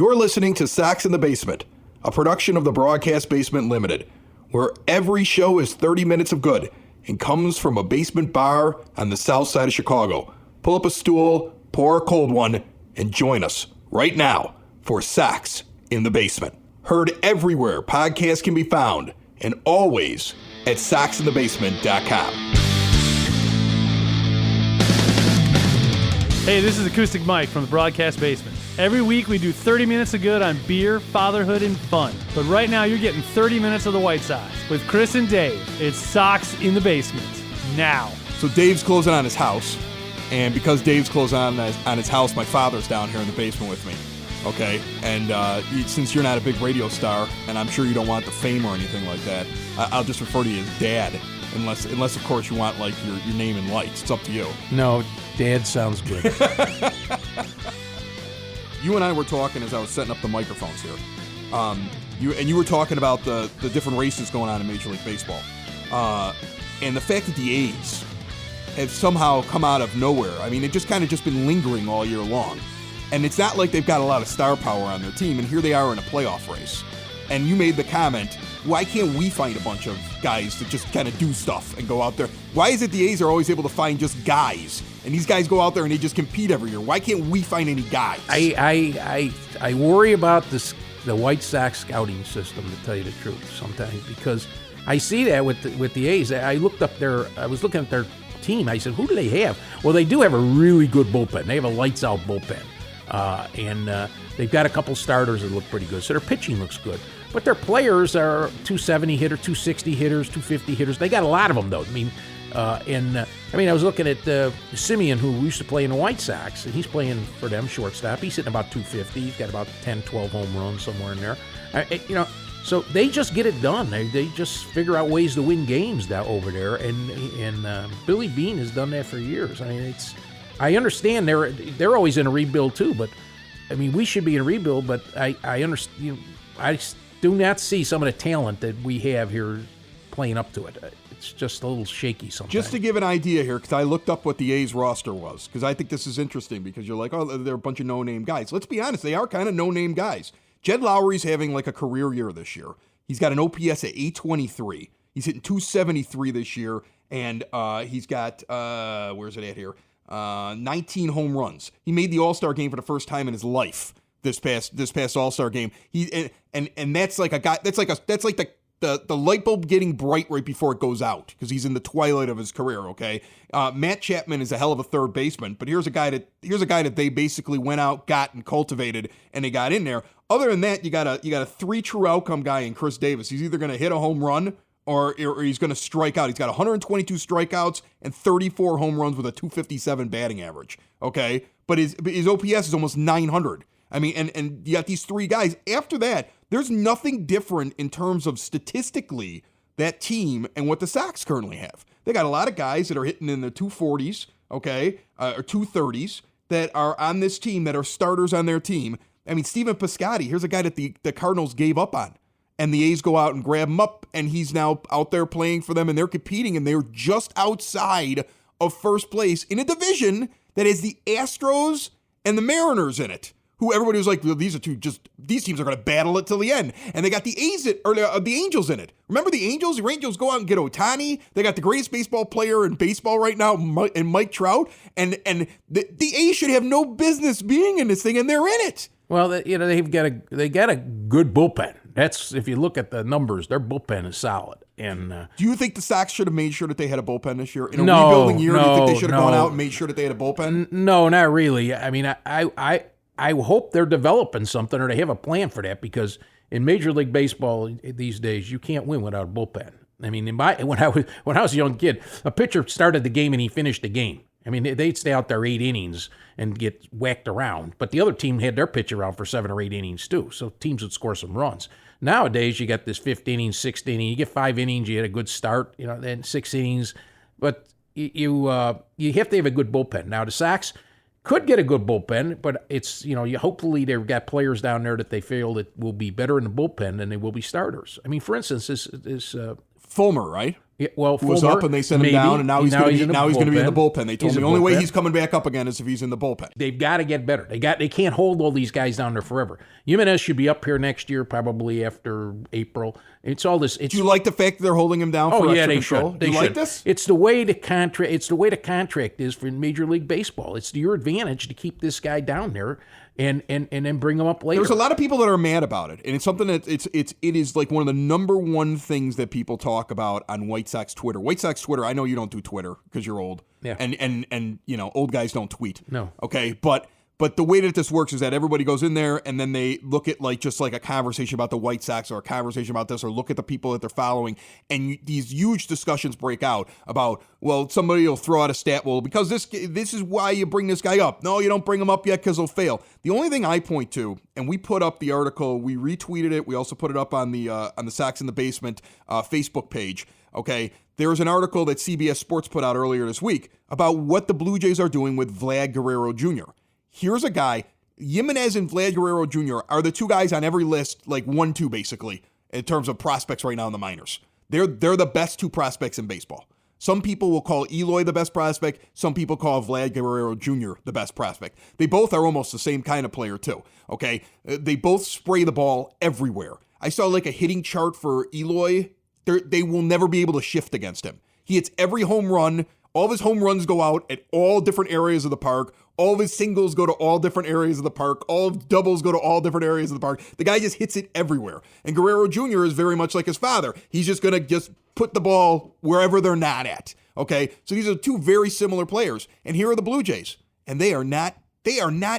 You're listening to Sox in the Basement, a production of the Broadcast Basement Limited, where every show is 30 minutes of good and comes from a basement bar on the south side of Chicago. Pull up a stool, pour a cold one, and join us right now for Sox in the Basement. Heard everywhere podcasts can be found, and always at soxinthebasement.com. Hey, this is Acoustic Mike from the Broadcast Basement. Every week we do 30 minutes of good on beer, fatherhood, and fun. But right now you're getting 30 minutes of the White Sox. With Chris and Dave, it's Sox in the Basement. Now. So Dave's closing on his house, and because Dave's closing on his house, my father's down here in the basement with me. Okay? And since you're not a big radio star, and I'm sure you don't want the fame or anything like that, I'll just refer to you as Dad. Unless of course you want like your name in lights. It's up to you. No, Dad sounds good. You and I were talking as I was setting up the microphones here. You were talking about the different races going on in Major League Baseball, and the fact that the A's have somehow come out of nowhere. I mean, they've just kind of been lingering all year long, and it's not like they've got a lot of star power on their team. And here they are in a playoff race. And you made the comment, why can't we find a bunch of guys to just kind of do stuff and go out there? Why is it the A's are always able to find just guys, and these guys go out there and they just compete every year? Why can't we find any guys? I worry about the White Sox scouting system, to tell you the truth, sometimes, because I see that with the A's. I was looking at their team. I said, who do they have? Well, they do have a really good bullpen. They have a lights out bullpen, and they've got a couple starters that look pretty good. So their pitching looks good. But their players are 270 hitters, 260 hitters, 250 hitters. They got a lot of them, though. I was looking at Simeon, who used to play in the White Sox, and he's playing for them shortstop. He's hitting about 250. He's got about 10, 12 home runs somewhere in there. So they just get it done. They just figure out ways to win games down over there. And Billy Beane has done that for years. I mean, I understand they're always in a rebuild too, but I mean, we should be in a rebuild. But I understand. I do not see some of the talent that we have here playing up to it. It's just a little shaky sometimes. Just to give an idea here, because I looked up what the A's roster was, because I think this is interesting, because you're like, oh, they're a bunch of no-name guys. Let's be honest, they are kind of no-name guys. Jed Lowry's having like a career year this year. He's got an OPS at 823. He's hitting 273 this year, and he's got, where's it at here? 19 home runs. He made the All-Star game for the first time in his life. This past All-Star game, and that's like a guy. That's like the light bulb getting bright right before it goes out, because he's in the twilight of his career. Okay, Matt Chapman is a hell of a third baseman, but here's a guy that they basically went out, got, and cultivated, and they got in there. Other than that, you got a three true outcome guy in Chris Davis. He's either going to hit a home run or he's going to strike out. He's got 122 strikeouts and 34 home runs with a 257 batting average. Okay, but his OPS is almost 900. I mean, and you got these three guys. After that, there's nothing different in terms of statistically that team and what the Sox currently have. They got a lot of guys that are hitting in the 240s, okay, or 230s that are on this team, that are starters on their team. I mean, Stephen Piscotty, here's a guy that the Cardinals gave up on, and the A's go out and grab him up, and he's now out there playing for them, and they're competing, and they're just outside of first place in a division that has the Astros and the Mariners in it, who everybody was like, well, these teams are going to battle it till the end. And they got the the Angels in it. Remember the Angels? The Angels go out and get Ohtani. They got the greatest baseball player in baseball right now, and Mike Trout. And the A's should have no business being in this thing, and they're in it. Well, they got a good bullpen. That's, if you look at the numbers, their bullpen is solid. And do you think the Sox should have made sure that they had a bullpen this year? In a rebuilding year, do you think they should have gone out and made sure that they had a bullpen? No, not really. I mean, I hope they're developing something, or they have a plan for that, because in Major League Baseball these days, you can't win without a bullpen. I mean, when I was a young kid, a pitcher started the game and he finished the game. I mean, they'd stay out there 8 innings and get whacked around, but the other team had their pitcher out for 7 or 8 innings too, so teams would score some runs. Nowadays, you got this 5th inning, 6th inning. You get 5 innings, you had a good start, then 6 innings, but you have to have a good bullpen. Now, the Sox could get a good bullpen, but it's, hopefully they've got players down there that they feel that will be better in the bullpen than they will be starters. I mean, for instance, this Fulmer, right? Yeah, well, who was Fulmer, up and they sent him maybe. down, and now he's going to be in the bullpen. bullpen. They told He's me the in only way bullpen. he's coming back up again is if he's in the bullpen. They've got to get better. They can't hold all these guys down there forever. Jimenez should be up here next year, probably after April. It's all this. Do you like the fact that they're holding him down for extra control? They you should. like this? It's the way the contract. It's the way the contract is for Major League Baseball. It's to your advantage to keep this guy down there and then bring him up later. There's a lot of people that are mad about it, and it's something that it is like one of the number one things that people talk about on White Sox Twitter. White Sox Twitter. I know you don't do Twitter because you're old. Yeah. And old guys don't tweet. No. Okay, but the way that this works is that everybody goes in there and then they look at just like a conversation about the White Sox or a conversation about this, or look at the people that they're following, and these huge discussions break out about, well, somebody will throw out a stat, well, because this is why you bring this guy up. No, you don't bring him up yet because he'll fail. The only thing I point to, and we put up the article, we retweeted it, we also put it up on the Sox in the Basement Facebook page. Okay, there was an article that CBS Sports put out earlier this week about what the Blue Jays are doing with Vlad Guerrero Jr. Here's a guy, Jimenez and Vlad Guerrero Jr. are the two guys on every list, like 1-2 basically, in terms of prospects right now in the minors. They're the best two prospects in baseball. Some people will call Eloy the best prospect. Some people call Vlad Guerrero Jr. the best prospect. They both are almost the same kind of player too, okay? They both spray the ball everywhere. I saw like a hitting chart for Eloy. They will never be able to shift against him. He hits every home run. All of his home runs go out at all different areas of the park. All of his singles go to all different areas of the park. All of doubles go to all different areas of the park. The guy just hits it everywhere. And Guerrero Jr. is very much like his father. He's just going to just put the ball wherever they're not at. Okay? So these are two very similar players. And here are the Blue Jays. And they are not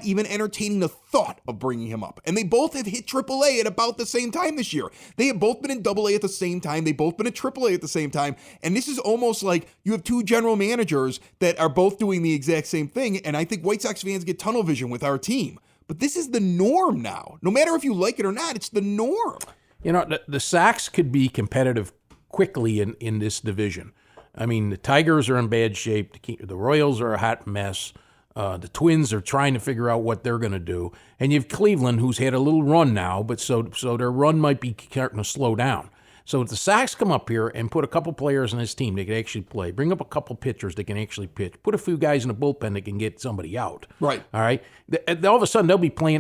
even entertaining the thought of bringing him up. And they both have hit AAA at about the same time this year. They have both been in AA at the same time. They've both been at AAA at the same time. And this is almost like you have two general managers that are both doing the exact same thing. And I think White Sox fans get tunnel vision with our team. But this is the norm now. No matter if you like it or not, it's the norm. You know, the Sox could be competitive quickly in this division. I mean, the Tigers are in bad shape. The Royals are a hot mess. The Twins are trying to figure out what they're going to do. And you have Cleveland, who's had a little run now, but so their run might be starting to slow down. So if the Sox come up here and put a couple players on this team that can actually play, bring up a couple pitchers that can actually pitch, put a few guys in the bullpen that can get somebody out. Right. All right. All of a sudden,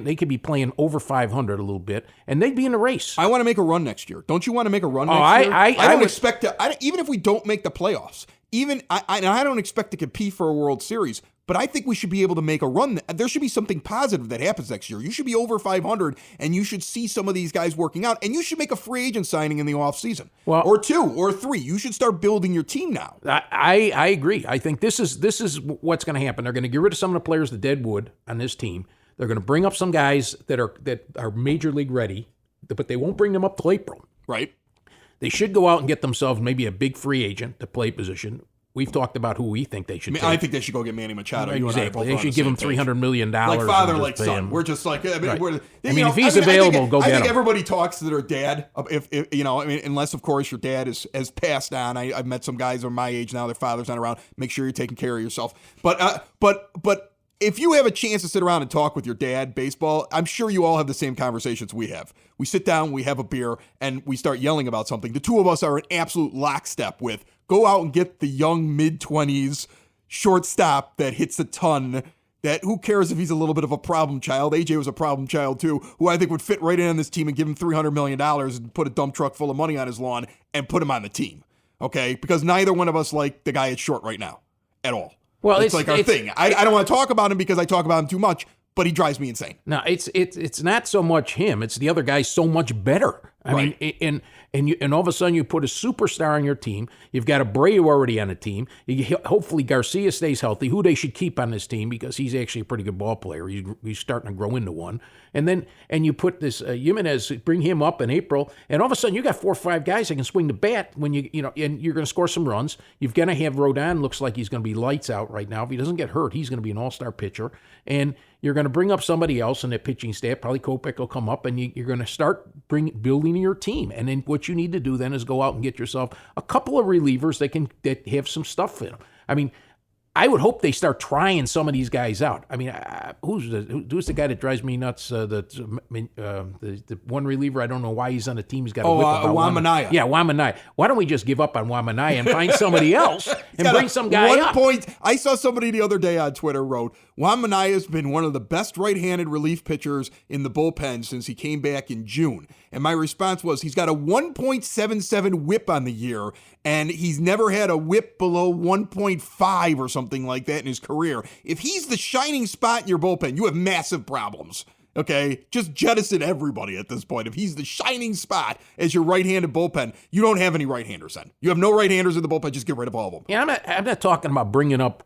they could be playing over 500 a little bit, and they'd be in the race. I want to make a run next year. Don't you want to make a run next year? I don't expect to, even if we don't make the playoffs, I don't expect to compete for a World Series, but I think we should be able to make a run. There should be something positive that happens next year. You should be over 500, and you should see some of these guys working out, and you should make a free agent signing in the offseason. Well, or 2 or 3. You should start building your team now. I agree. I think this is what's going to happen. They're going to get rid of some of the players that dead wood on this team. They're going to bring up some guys that are major league ready, but they won't bring them up till April. Right. They should go out and get themselves maybe a big free agent to play position. We've talked about who we think they should take. I think they should go get Manny Machado. Exactly. They should give him $300 million. Like father, like son. We're just like, if he's available, go get him. I think everybody talks to their dad. Unless, of course, your dad has passed on. I've met some guys who are my age now. Their father's not around. Make sure you're taking care of yourself. But if you have a chance to sit around and talk with your dad baseball, I'm sure you all have the same conversations we have. We sit down, we have a beer, and we start yelling about something. The two of us are in absolute lockstep with, go out and get the young mid-20s shortstop that hits a ton, that who cares if he's a little bit of a problem child. AJ was a problem child too, who I think would fit right in on this team and give him $300 million and put a dump truck full of money on his lawn and put him on the team. Okay? Because neither one of us like the guy at short right now at all. Well, it's like our thing. I don't want to talk about him because I talk about him too much, but he drives me insane. No, it's not so much him. It's the other guy so much better. I mean, and all of a sudden you put a superstar on your team. You've got Abreu already on the team. Hopefully Garcia stays healthy, who they should keep on this team because he's actually a pretty good ball player. He's starting to grow into one. And you put this Jimenez, bring him up in April, and all of a sudden you got 4 or 5 guys that can swing the bat when and you're going to score some runs. You're going to have Rodon. Looks like he's going to be lights out right now. If he doesn't get hurt, he's going to be an all-star pitcher. And you're going to bring up somebody else in that pitching staff. Probably Kopech will come up, and you're going to start building your team. And then what you need to do then is go out and get yourself a couple of relievers that have some stuff in them. I mean, I would hope they start trying some of these guys out. I mean, who's the guy that drives me nuts? The one reliever. I don't know why he's on the team. He's got a whip about Wamanaya. Yeah, Wamanaya. Why don't we just give up on Wamanaya and find somebody else and bring some guy up? I saw somebody the other day on Twitter wrote, Wamanaya has been one of the best right-handed relief pitchers in the bullpen since he came back in June. And my response was, he's got a 1.77 whip on the year, and he's never had a whip below 1.5 or something like that in his career. If he's the shining spot in your bullpen, you have massive problems. Okay, just jettison everybody at this point. If he's the shining spot as your right-handed bullpen, you don't have any right-handers then. You have no right-handers in the bullpen, just get rid of all of them. Yeah, I'm not talking about bringing up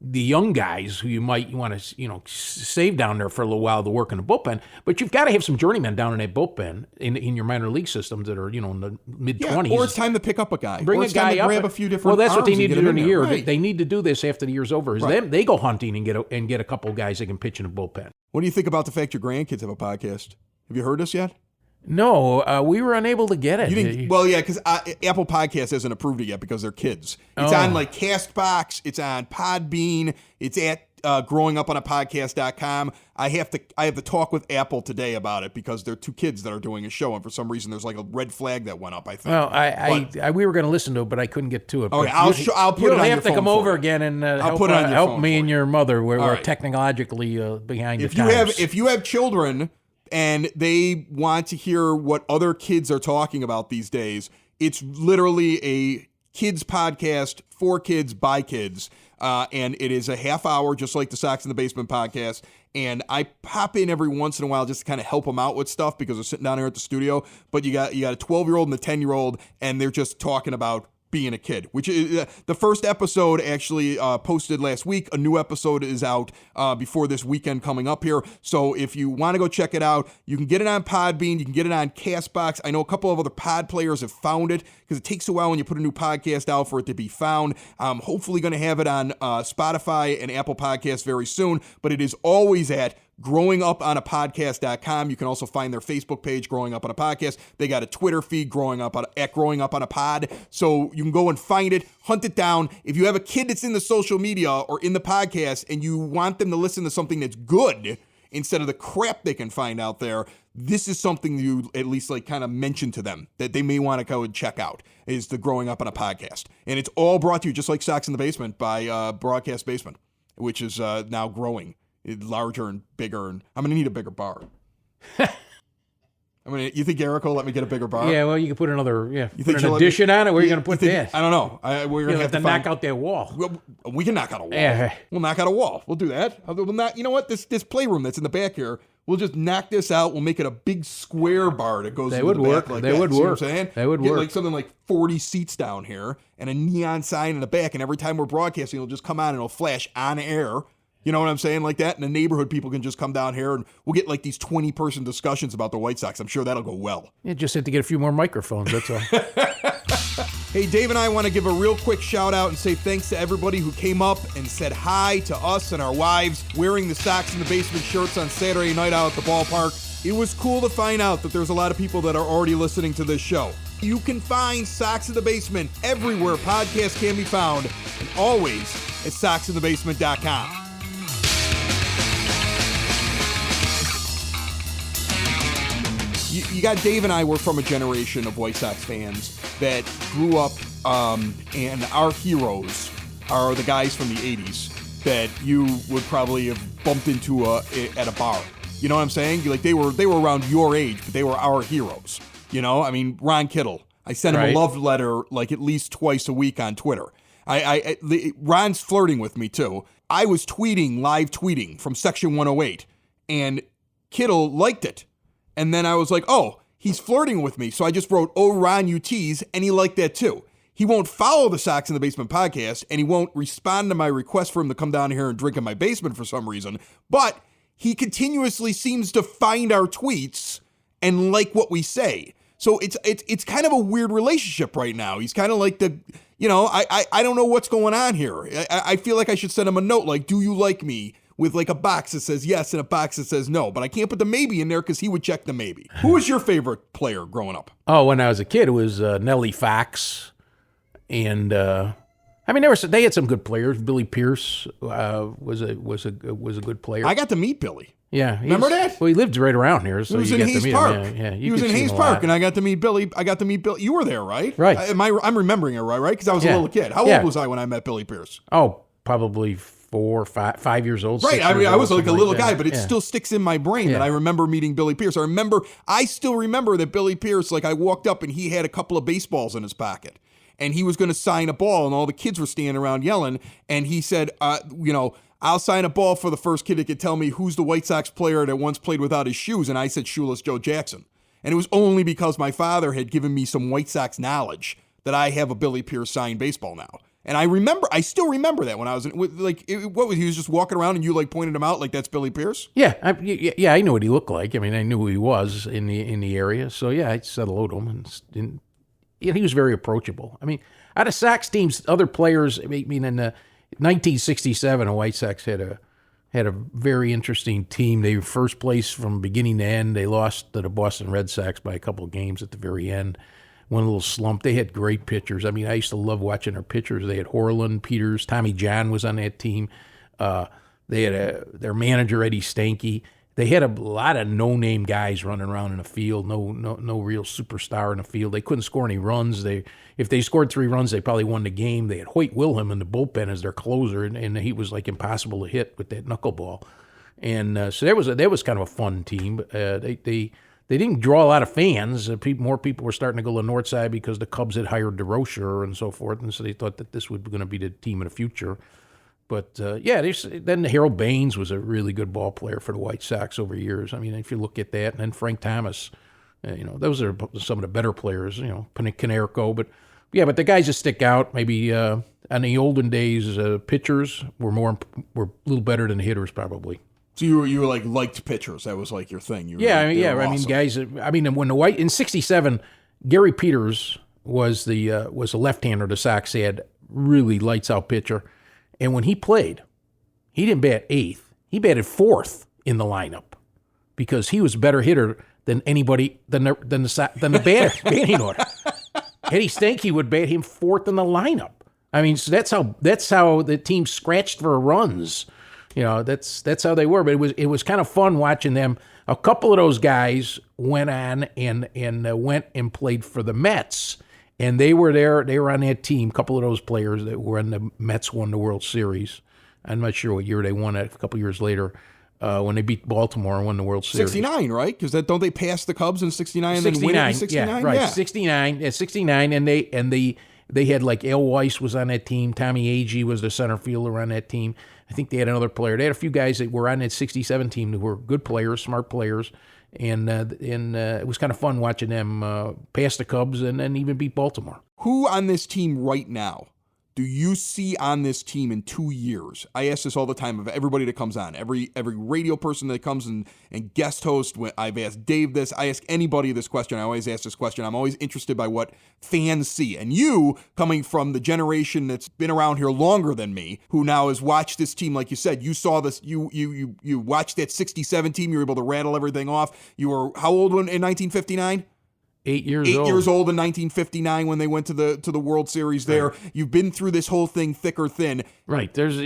the young guys who you might want to save down there for a little while to work in the bullpen, but you've got to have some journeymen down in that bullpen in your minor league systems that are in the mid-20s. Or it's time to pick up a guy. Bring or a it's guy time to up. grab a few different. Well, that's what they arms need to and do in get a him year. Right. They need to do this after the year's over. Right. They go hunting and get a couple guys that can pitch in the bullpen. What do you think about the fact your grandkids have a podcast? Have you heard this yet? No, we were unable to get it. You didn't, well, yeah, because Apple Podcast hasn't approved it yet because they're kids. It's on like Castbox. It's on Podbean. It's at growinguponapodcast.com. I have to talk with Apple today about it because they're two kids that are doing a show, and for some reason there's like a red flag that went up, I think. Well, we were going to listen to it, but I couldn't get to it. Okay, I'll put it on your phone. You'll have to come over again and help me and your mother. We're technologically behind the times. If you have children and they want to hear what other kids are talking about these days, it's literally a kids podcast for kids by kids. And it is a half hour, just like the Sox in the Basement podcast. And I pop in every once in a while just to kind of help them out with stuff because they're sitting down here at the studio. But you got a 12-year-old and a 10-year-old, and they're just talking about being a kid, which is the first episode actually posted last week. A new episode is out before this weekend coming up here. So if you want to go check it out, you can get it on Podbean. You can get it on Castbox. I know a couple of other pod players have found it because it takes a while when you put a new podcast out for it to be found. I'm hopefully going to have it on Spotify and Apple Podcasts very soon, but it is always at growinguponapodcast.com. You can also find their Facebook page, Growing Up on a Podcast. They got a Twitter feed, Growing Up on a Pod. So you can go and find it, hunt it down. If you have a kid that's in the social media or in the podcast and you want them to listen to something that's good instead of the crap they can find out there, this is something you at least like kind of mention to them that they may want to go and check out, is the Growing Up on a Podcast. And it's all brought to you, just like Sox in the Basement, by Broadcast Basement, which is now growing. It's larger and bigger, and I'm gonna need a bigger bar. You think Eric will let me get a bigger bar? Yeah, well, you can put another, you put an addition on it. Where are you gonna put that? I don't know. We're gonna have to knock out that wall. We can knock out a wall. Yeah. We'll knock out a wall. We'll do that. We'll not. You know what? This playroom that's in the back here, we'll just knock this out. We'll make it a big square bar that goes. That would work. Back like that would work. See work. what I'm saying? That would Get work. like something like 40 seats down here and a neon sign in the back, and every time we're broadcasting, it'll just come on and it'll flash on air. You know what I'm saying? Like that. And the neighborhood people can just come down here and we'll get like these 20-person discussions about the White Sox. I'm sure that'll go well. You just have to get a few more microphones. That's all. Hey, Dave and I want to give a real quick shout out and say thanks to everybody who came up and said hi to us and our wives wearing the Sox in the Basement shirts on Saturday night out at the ballpark. It was cool to find out that there's a lot of people that are already listening to this show. You can find Sox in the Basement everywhere podcasts can be found and always at soxinthebasement.com. You got Dave and I were from a generation of White Sox fans that grew up, and our heroes are the guys from the 80s that you would probably have bumped into at a bar. You know what I'm saying? Like they were around your age, but they were our heroes. You know, I mean, Ron Kittle. I sent him a love letter like at least twice a week on Twitter. Ron's flirting with me too. I was live tweeting from Section 108, and Kittle liked it. And then I was like, oh, he's flirting with me. So I just wrote, oh, Ron, you tease, and he liked that too. He won't follow the Sox in the Basement podcast, and he won't respond to my request for him to come down here and drink in my basement for some reason. But he continuously seems to find our tweets and like what we say. So it's kind of a weird relationship right now. He's kind of like I don't know what's going on here. I feel like I should send him a note like, do you like me? With like a box that says yes and a box that says no. But I can't put the maybe in there because he would check the maybe. Who was your favorite player growing up? Oh, when I was a kid, it was Nellie Fox. And I I mean, they had some good players. Billy Pierce was a good player. I got to meet Billy. Yeah, remember that? Well, he lived right around here, so he was you in get Hayes to meet Park. him. Yeah, he was in Hayes Park, and I got to meet Billy. You were there, right? Right. I'm remembering it right? Because I was a little kid. How old was I when I met Billy Pierce? Oh, probably 4 or 5 years old. Right. I mean, I was like a little guy, but it Yeah. still sticks in my brain that I remember meeting Billy Pierce. I still remember that Billy Pierce, like I walked up and he had a couple of baseballs in his pocket. And he was going to sign a ball, and all the kids were standing around yelling. And he said, I'll sign a ball for the first kid that could tell me who's the White Sox player that once played without his shoes. And I said, Shoeless Joe Jackson. And it was only because my father had given me some White Sox knowledge that I have a Billy Pierce signed baseball now. And I still remember that when I was he was just walking around and you like pointed him out like that's Billy Pierce? Yeah, I knew what he looked like. I mean, I knew who he was in the area. So yeah, I said hello to him, and he was very approachable. I mean, out of Sox teams, other players. I mean, in 1967, the White Sox had a very interesting team. They were first place from beginning to end. They lost to the Boston Red Sox by a couple of games at the very end. One little slump. They had great pitchers. I mean, I used to love watching their pitchers. They had Horland, Peters, Tommy John was on that team. They had their manager Eddie Stanky. They had a lot of no-name guys running around in the field. No real superstar in the field. They couldn't score any runs. If they scored 3 runs, they probably won the game. They had Hoyt Wilhelm in the bullpen as their closer, and he was like impossible to hit with that knuckleball. And so that was kind of a fun team. They didn't draw a lot of fans. More people were starting to go to the north side because the Cubs had hired DeRocher and so forth, and so they thought that this was going to be the team of the future. But, then Harold Baines was a really good ball player for the White Sox over years. I mean, if you look at that, and then Frank Thomas, those are some of the better players, Canerco. But the guys that stick out, maybe in the olden days, pitchers were a little better than hitters probably. So you were like liked pitchers. That was like your thing. I mean, guys. I mean, when in '67, Gary Peters was a left-hander. The Sox had really lights out pitcher, and when he played, he didn't bat 8th. He batted 4th in the lineup because he was a better hitter than anybody than the batting order. Eddie Stanky would bat him 4th in the lineup. I mean, so that's how the team scratched for runs. That's how they were. But it was kind of fun watching them. A couple of those guys went on and went and played for the Mets, and they were there. They were on that team. A couple of those players that were in the Mets won the World Series. I'm not sure what year they won it. A couple of years later, when they beat Baltimore and won the World Series. 69, right? Because don't they pass the Cubs in 69 and then win it in 69? Yeah, right. Yeah. 69, and they had like Al Weiss was on that team. Tommy Agee was the center fielder on that team. I think they had another player. They had a few guys that were on that 67 team who were good players, smart players, and it was kind of fun watching them pass the Cubs and then even beat Baltimore. Who on this team right now do you see on this team in 2 years? I ask this all the time of everybody that comes on, every radio person that comes and guest host. I've asked Dave this. I ask anybody this question. I always ask this question. I'm always interested by what fans see. And you, coming from the generation that's been around here longer than me, who now has watched this team, like you said, you saw this. You watched that 67 team. You were able to rattle everything off. You were how old in 1959? 8 years old. 8 years old in 1959 when they went to the World Series there. Right. You've been through this whole thing thick or thin. Right. There's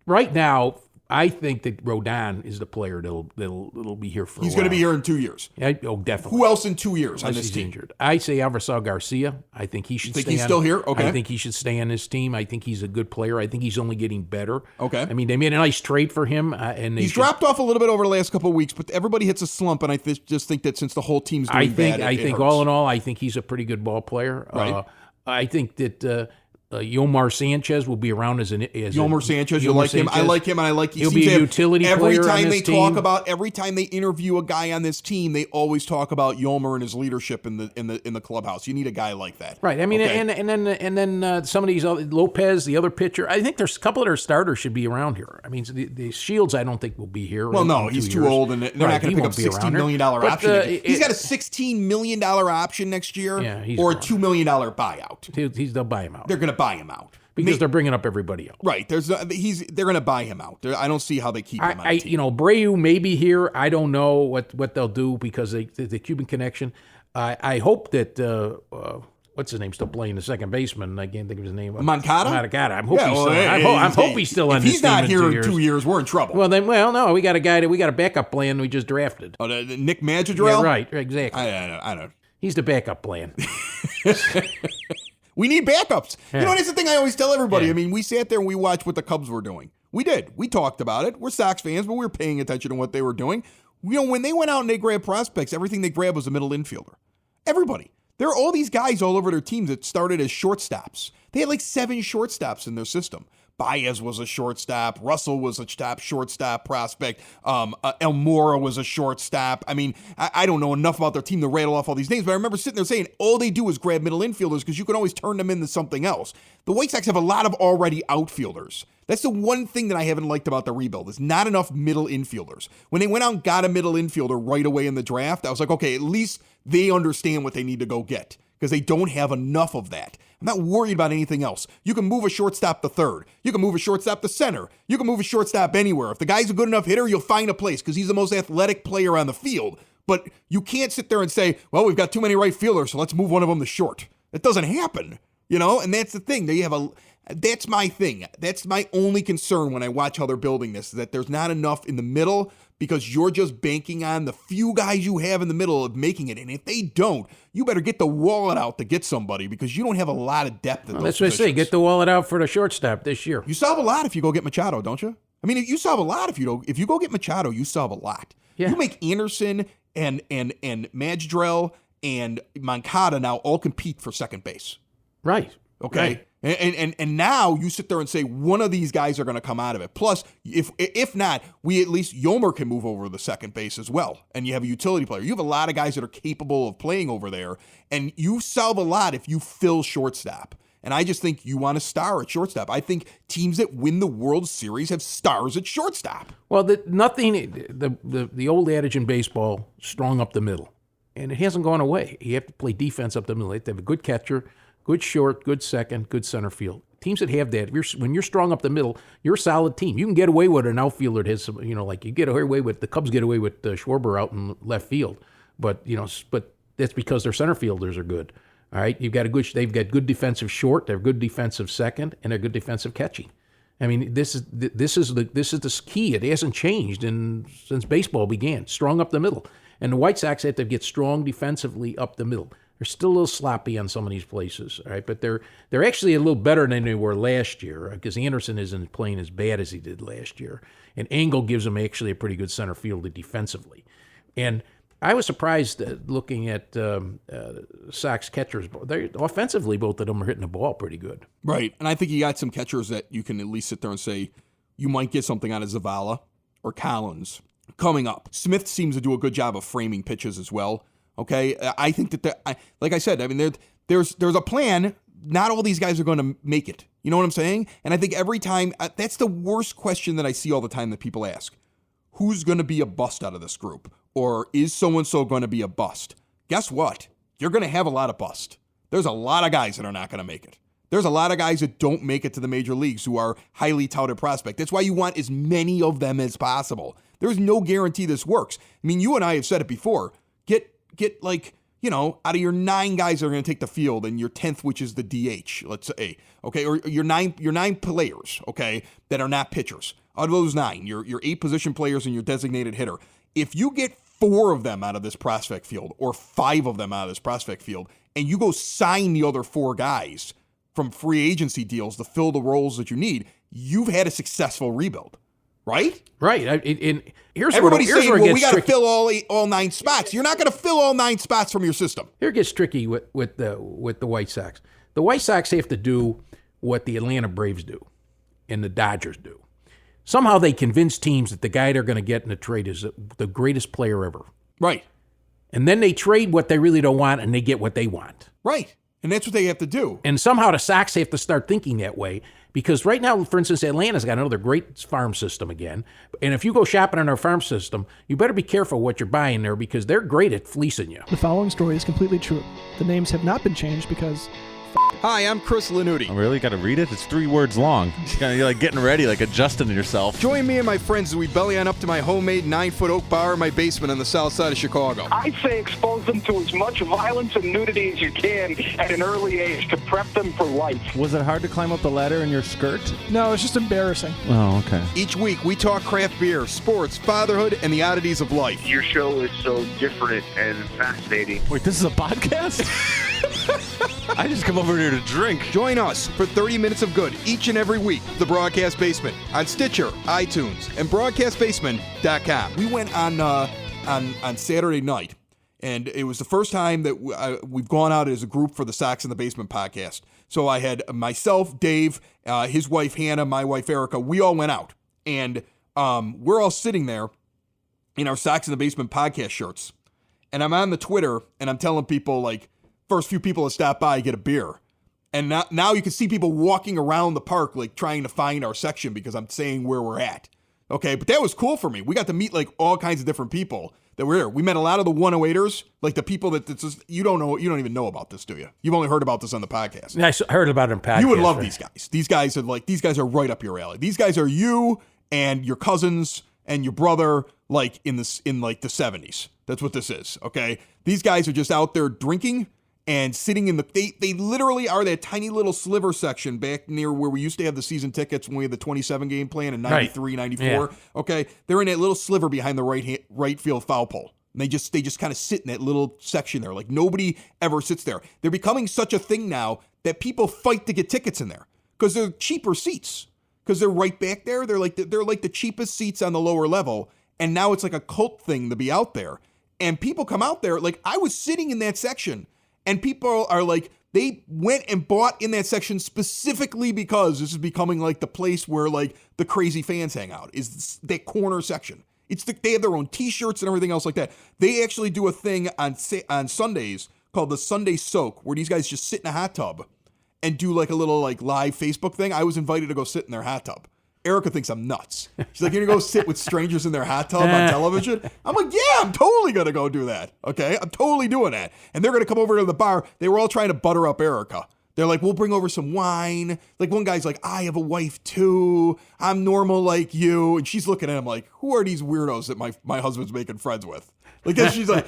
right now I think that Rodon is the player that'll be here for a while. He's going to be here in 2 years. Definitely. Who else in 2 years on this he's team? Injured. I say Alvarado Garcia. I think he should stay he's still here? Okay. I think he should stay on this team. I think he's a good player. I think he's only getting better. Okay. I mean, they made a nice trade for him. He's dropped off a little bit over the last couple of weeks, but everybody hits a slump, and I just think that since the whole team's doing bad, I think all in all, I think he's a pretty good ball player. Right. I think that Yomar Sanchez will be around as Yomar Sanchez. You like him? I like him, and I like. He'll be a utility player every time on they this team. Every time they interview a guy on this team, they always talk about Yomar and his leadership in the clubhouse. You need a guy like that, right? I mean, okay. and then some of these Lopez, the other pitcher. I think there's a couple of their starters should be around here. I mean, the Shields, I don't think will be here. Well, no, he's too old, and they're not going to pick up $16 million option. He's got a $16 million option next year, or a $2 million buyout. They'll buy him out. They're going to buy him out. Because they're bringing up everybody else. Right. They're going to buy him out. I don't see how they keep him on the team. Breu may be here. I don't know what they'll do because the Cuban connection. I hope that what's his name, still playing the second baseman. I can't think of his name. Moncada? Moncada. I hope he's still on if this he's team not in here 2 in years. 2 years, we're in trouble. Well, no, we got a backup plan we just drafted. Nick Madrigal? Yeah, right, exactly. I don't. He's the backup plan. We need backups. Yeah. You know, that's the thing I always tell everybody. Yeah. I mean, we sat there and we watched what the Cubs were doing. We did. We talked about it. We're Sox fans, but we were paying attention to what they were doing. You know, when they went out and they grabbed prospects, everything they grabbed was a middle infielder. Everybody. There are all these guys all over their teams that started as shortstops. They had like 7 shortstops in their system. Baez was a shortstop. Russell was a top shortstop prospect. Elmora was a shortstop. I mean, I don't know enough about their team to rattle off all these names, but I remember sitting there saying all they do is grab middle infielders because you can always turn them into something else. The White Sox have a lot of already outfielders. That's the one thing that I haven't liked about the rebuild is not enough middle infielders. When they went out and got a middle infielder right away in the draft, I was like, okay, at least they understand what they need to go get because they don't have enough of that. I'm not worried about anything else. You can move a shortstop to third. You can move a shortstop to center. You can move a shortstop anywhere. If the guy's a good enough hitter, you'll find a place because he's the most athletic player on the field. But you can't sit there and say, well, we've got too many right fielders, so let's move one of them to short. That doesn't happen, you know? And that's the thing. That's my thing. That's my only concern when I watch how they're building this, is that there's not enough in the middle because you're just banking on the few guys you have in the middle of making it. And if they don't, you better get the wallet out to get somebody because you don't have a lot of depth in those That's what I say. Get the wallet out for the shortstop this year. You solve a lot if you go get Machado, don't you? I mean, you solve a lot if you go get Machado, you solve a lot. Yeah. You make Anderson and Madrigal and Moncada now all compete for second base. Right. Okay. Right. And now you sit there and say one of these guys are going to come out of it. Plus, if not, we at least Yomer can move over to the second base as well. And you have a utility player. You have a lot of guys that are capable of playing over there. And you solve a lot if you fill shortstop. And I just think you want a star at shortstop. I think teams that win the World Series have stars at shortstop. Well, the old adage in baseball, strong up the middle. And it hasn't gone away. You have to play defense up the middle. You have to have a good catcher, good short, good second, good center field. Teams that have that, when you're strong up the middle, you're a solid team. You can get away with an outfielder that has some, like you get away with, the Cubs get away with Schwarber out in left field. But that's because their center fielders are good. All right, they've got good defensive short, they're good defensive second, and they're good defensive catching. I mean, this is the key. It hasn't changed since baseball began. Strong up the middle, and the White Sox have to get strong defensively up the middle. They're still a little sloppy on some of these places, all right, but they're actually a little better than they were last year because Anderson isn't playing as bad as he did last year, and Engel gives them actually a pretty good center fielder defensively, and I was surprised looking at Sox catchers. Offensively, both of them are hitting the ball pretty good. Right, and I think you got some catchers that you can at least sit there and say you might get something out of Zavala or Collins coming up. Smith seems to do a good job of framing pitches as well. Okay, I think that like I said, I mean there's a plan. Not all these guys are going to make it. You know what I'm saying? And I think every time that's the worst question that I see all the time that people ask: who's going to be a bust out of this group? Or is so-and-so going to be a bust? Guess what? You're going to have a lot of bust. There's a lot of guys that are not going to make it. There's a lot of guys that don't make it to the major leagues who are highly touted prospects. That's why you want as many of them as possible. There's no guarantee this works. I mean, you and I have said it before. Get like, out of your 9 guys that are going to take the field and your 10th, which is the DH, let's say, okay, or your nine players, okay, that are not pitchers. Out of those 9, your 8 position players and your designated hitter. If you get 4 of them out of this prospect field or 5 of them out of this prospect field, and you go sign the other 4 guys from free agency deals to fill the roles that you need, you've had a successful rebuild, right? Right. And here's everybody's where saying, it well, gets we got to tricky. fill all 9 spots. You're not going to fill all 9 spots from your system. Here it gets tricky with the White Sox. The White Sox have to do what the Atlanta Braves do and the Dodgers do. Somehow they convince teams that the guy they're going to get in the trade is the greatest player ever. Right. And then they trade what they really don't want and they get what they want. Right. And that's what they have to do. And somehow the Sox have to start thinking that way because right now, for instance, Atlanta's got another great farm system again. And if you go shopping in their farm system, you better be careful what you're buying there because they're great at fleecing you. The following story is completely true. The names have not been changed because Hi, I'm Chris Lanuti. I really got to read it? It's 3 words long. You're like getting ready, like adjusting yourself. Join me and my friends as we belly on up to my homemade 9-foot oak bar in my basement on the south side of Chicago. I say expose them to as much violence and nudity as you can at an early age to prep them for life. Was it hard to climb up the ladder in your skirt? No, it's just embarrassing. Oh, okay. Each week, we talk craft beer, sports, fatherhood, and the oddities of life. Your show is so different and fascinating. Wait, this is a podcast? I just come over here to drink. Join us for 30 minutes of good each and every week. The Broadcast Basement on Stitcher, iTunes, and broadcastbasement.com. We went on Saturday night, and it was the first time that we've gone out as a group for the Sox in the Basement podcast. So I had myself, Dave, his wife Hannah, my wife Erica. We all went out, and we're all sitting there in our Sox in the Basement podcast shirts. And I'm on the Twitter, and I'm telling people, like, first few people that stop by get a beer. And now you can see people walking around the park, like, trying to find our section because I'm saying where we're at. Okay, but that was cool for me. We got to meet, like, all kinds of different people that were here. We met a lot of the 108ers, like the people that just, you don't even know about this, do you? You've only heard about this on the podcast. I heard about it in podcast. You would love these guys. These guys are right up your alley. These guys are you and your cousins and your brother, like in the 70s. That's what this is, okay? These guys are just out there drinking and sitting in they literally are that tiny little sliver section back near where we used to have the season tickets when we had the 27-game plan in 93, 94. Yeah. Okay, they're in that little sliver behind the right field foul pole. And they just kind of sit in that little section there. Like, nobody ever sits there. They're becoming such a thing now that people fight to get tickets in there because they're cheaper seats. Because they're right back there. They're like the cheapest seats on the lower level. And now it's like a cult thing to be out there. And people come out there. Like, I was sitting in that section. And people are like, they went and bought in that section specifically because this is becoming like the place where, like, the crazy fans hang out, is that corner section. They have their own T-shirts and everything else like that. They actually do a thing on Sundays called the Sunday Soak, where these guys just sit in a hot tub and do like a little like live Facebook thing. I was invited to go sit in their hot tub. Erica thinks I'm nuts. She's like, you're going to go sit with strangers in their hot tub on television? I'm like, yeah, I'm totally going to go do that. Okay? I'm totally doing that. And they're going to come over to the bar. They were all trying to butter up Erica. They're like, we'll bring over some wine. Like, one guy's like, I have a wife too. I'm normal like you. And she's looking at him like, who are these weirdos that my husband's making friends with? Like, she's like,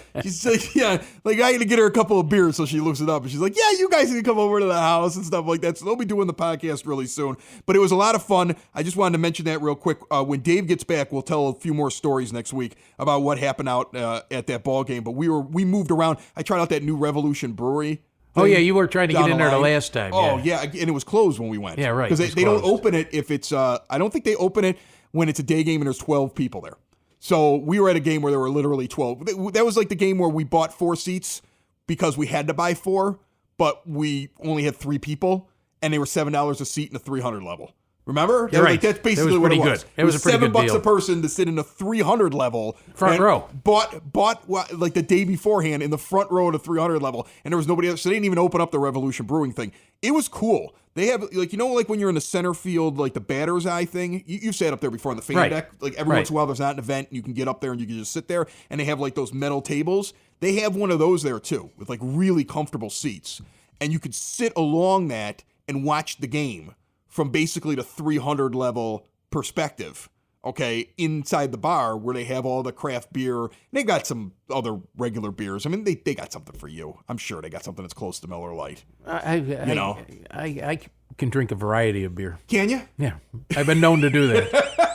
yeah, like, I had to get her a couple of beers. So she looks it up and she's like, yeah, you guys can come over to the house and stuff like that. So they'll be doing the podcast really soon. But it was a lot of fun. I just wanted to mention that real quick. When Dave gets back, we'll tell a few more stories next week about what happened out at that ball game. But we moved around. I tried out that new Revolution Brewery. Oh, yeah, you were trying to get in there the last time. Oh, yeah, and it was closed when we went. Yeah, right. Because they don't open it if it's, I don't think they open it when it's a day game and there's 12 people there. So we were at a game where there were literally 12. That was like the game where we bought 4 seats because we had to buy 4, but we only had 3 people, and they were $7 a seat in the 300 level. Remember? You're right. Like, that's basically what it was. It was a pretty good deal. $7 a person to sit in the 300 level. Front row. Bought like the day beforehand in the front row of the 300 level, and there was nobody else. So they didn't even open up the Revolution Brewing thing. It was cool. They have, like, like when you're in the center field, like the batter's eye thing. You've sat up there before on the fan deck. Like, every once in a while there's not an event, and you can get up there and you can just sit there, and they have like those metal tables. They have one of those there too, with like really comfortable seats. And you could sit along that and watch the game from basically the 300 level perspective, okay, inside the bar where they have all the craft beer. And they've got some other regular beers. I mean, they got something for you. I'm sure they got something that's close to Miller Lite. I can drink a variety of beer. Can you? Yeah, I've been known to do that.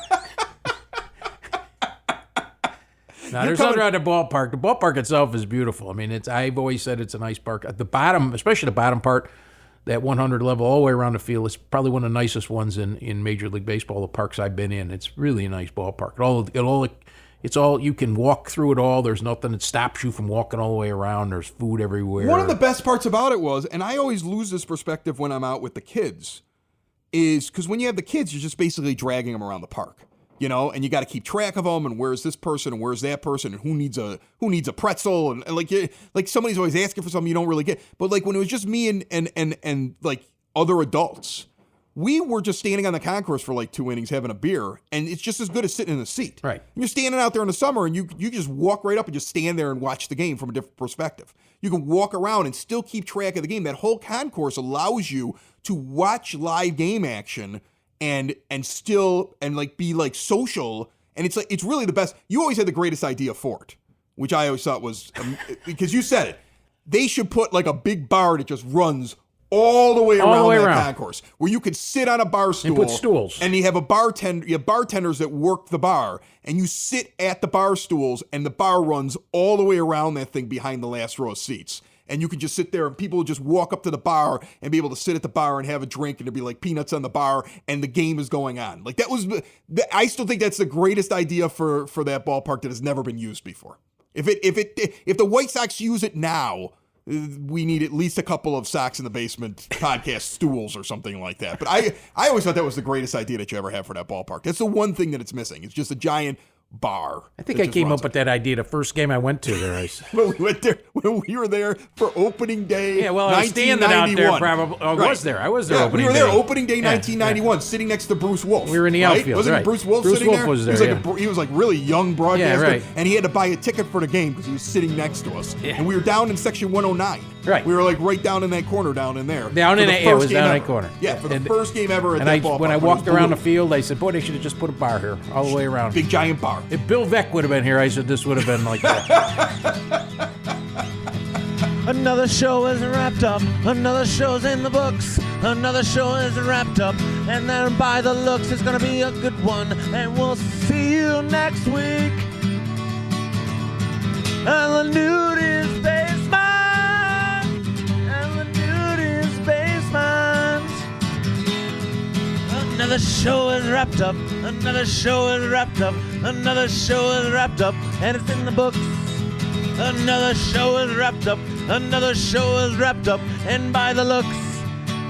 Now, there's nothing around the ballpark. The ballpark itself is beautiful. I mean, I've always said it's a nice park. At the bottom, especially the bottom part, that 100 level all the way around the field, is probably one of the nicest ones in Major League Baseball, the parks I've been in. It's really a nice ballpark. It's all, you can walk through it all. There's nothing that stops you from walking all the way around. There's food everywhere. One of the best parts about it was, and I always lose this perspective when I'm out with the kids, is because when you have the kids, you're just basically dragging them around the park. And you got to keep track of them, and where's this person and where's that person, and who needs a pretzel, and like somebody's always asking for something you don't really get. But like when it was just me and like other adults, we were just standing on the concourse for like 2 innings having a beer, and it's just as good as sitting in the seat. Right. And you're standing out there in the summer, and you just walk right up and just stand there and watch the game from a different perspective. You can walk around and still keep track of the game. That whole concourse allows you to watch live game action and still like be like social, and it's really the best. You always had the greatest idea for it, which I always thought was because you said it. They should put like a big bar that just runs all the way around that concourse, where you could sit on a bar stool and put stools, and you have you have bartenders that work the bar, and you sit at the bar stools, and the bar runs all the way around that thing behind the last row of seats. And you can just sit there, and people will just walk up to the bar and be able to sit at the bar and have a drink, and there'd be like peanuts on the bar, and the game is going on. Like that was, I still think that's the greatest idea for that ballpark that has never been used before. If the White Sox use it now, we need at least a couple of Sox in the Basement podcast stools or something like that. But I always thought that was the greatest idea that you ever had for that ballpark. That's the one thing that it's missing. It's just a giant bar. I think I came up with that idea the first game I went to there. When we went there, when we were there for opening day. Yeah, well, I was standing out there probably. I was there. I was there opening day. We were there opening day 1991, sitting next to Bruce Wolf. We were in the outfield. Wasn't Bruce Wolf sitting there? Was there. He was like really young broadcaster, right. and he had to buy a ticket for the game because he was sitting next to us. Yeah. And we were down in section 109. Right. We were like right down in that corner down in there. Down in it was down in that corner. Yeah, for the first game ever at that ballpark. When I walked around the field, I said, boy, they should have just put a bar here all the way around. Big giant bar. If Bill Veeck would have been here, I said this would have been like that. Another show is wrapped up. Another show's in the books. Another show is wrapped up. And then by the looks, it's going to be a good one. And we'll see you next week. And the nude is basement. And the nude is basement. Another show is wrapped up. Another show is wrapped up. Another show is wrapped up. And it's in the books. Another show is wrapped up. Another show is wrapped up. And by the looks,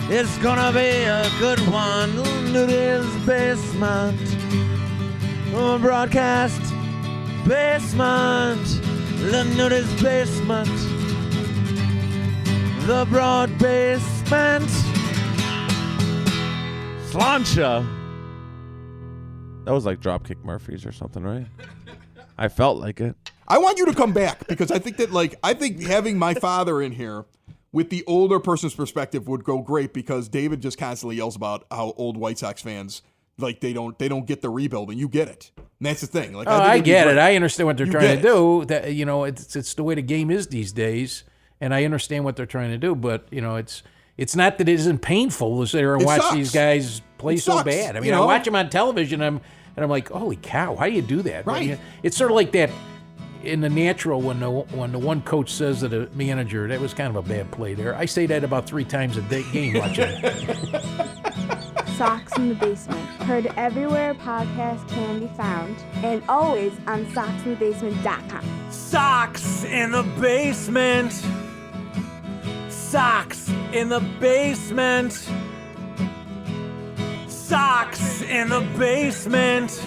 it's gonna be a good one. Nudie's Basement. Broadcast Basement. The Nudie's Basement. The Broad Basement. Slancha. That was like Dropkick Murphys or something, right? I felt like it. I want you to come back because I think having my father in here with the older person's perspective would go great because David just constantly yells about how old White Sox fans like they don't get the rebuild, and you get it. And that's the thing. Like I get it. I understand what they're trying to do. That it's the way the game is these days, and I understand what they're trying to do. But it's not that it isn't painful to sit there and watch these guys play so bad. I mean, I watch them on television, and I'm like, holy cow, how do you do that? Right. It's sort of like that. In the natural, when the one coach says to the manager, that was kind of a bad play there. I say that about 3 times a game watching. Sox in the Basement. Heard everywhere podcasts can be found. And always on soxinthebasement.com. Sox in the Basement. Sox in the Basement. Sox in the Basement.